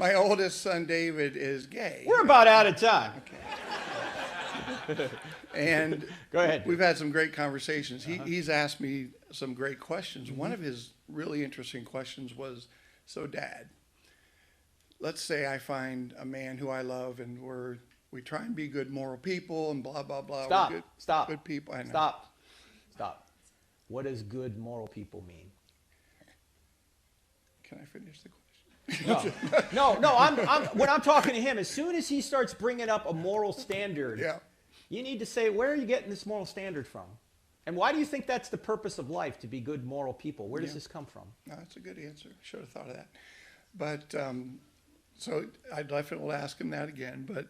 My oldest son, David, is gay. We're about out of time. Okay. And go ahead. We've had some great conversations. He's asked me some great questions. One of his really interesting questions was, so Dad, let's say I find a man who I love and we try and be good moral people and blah, blah, blah. Stop. We're good, Stop. Good people. I know. Stop. What does good moral people mean? Can I finish the question? No. When I'm talking to him, as soon as he starts bringing up a moral standard, you need to say, where are you getting this moral standard from? And why do you think that's the purpose of life, to be good moral people? Where does this come from? No, that's a good answer. Should have thought of that. But so I definitely will ask him that again. But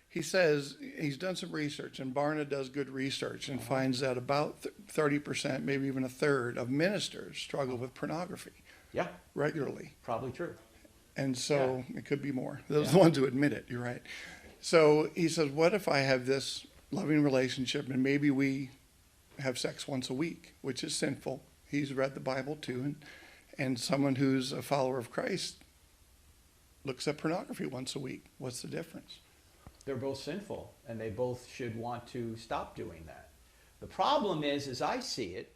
he says he's done some research, and Barna does good research and finds that about 30%, maybe even a third, of ministers struggle with pornography. Yeah. Regularly. Probably true. And so it could be more. Those are the ones who admit it. You're right. So he says, what if I have this loving relationship and maybe we have sex once a week, which is sinful. He's read the Bible too. And someone who's a follower of Christ looks at pornography once a week. What's the difference? They're both sinful, and they both should want to stop doing that. The problem is, as I see it,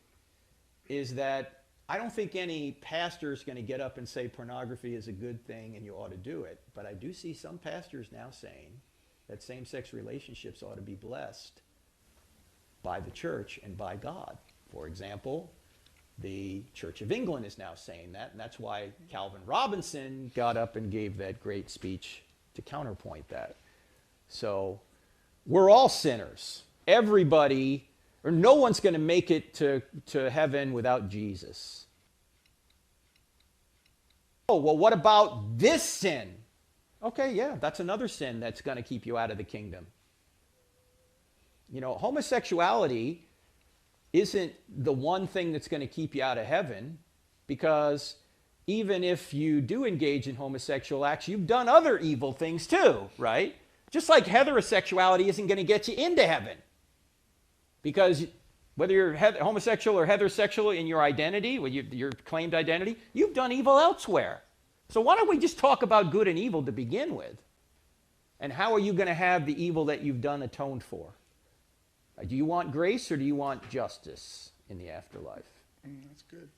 is that I don't think any pastor is going to get up and say pornography is a good thing and you ought to do it. But I do see some pastors now saying that same-sex relationships ought to be blessed by the church and by God. For example, the Church of England is now saying that, and that's why Calvin Robinson got up and gave that great speech to counterpoint that. So we're all sinners. Everybody, or no one's going to make it to heaven without Jesus. Oh, well, what about this sin? Okay, yeah, that's another sin that's going to keep you out of the kingdom. You know, homosexuality isn't the one thing that's going to keep you out of heaven, because even if you do engage in homosexual acts, you've done other evil things too, right? Just like heterosexuality isn't going to get you into heaven. Because whether you're homosexual or heterosexual in your identity, your claimed identity, you've done evil elsewhere. So why don't we just talk about good and evil to begin with? And how are you going to have the evil that you've done atoned for? Do you want grace or do you want justice in the afterlife? That's good.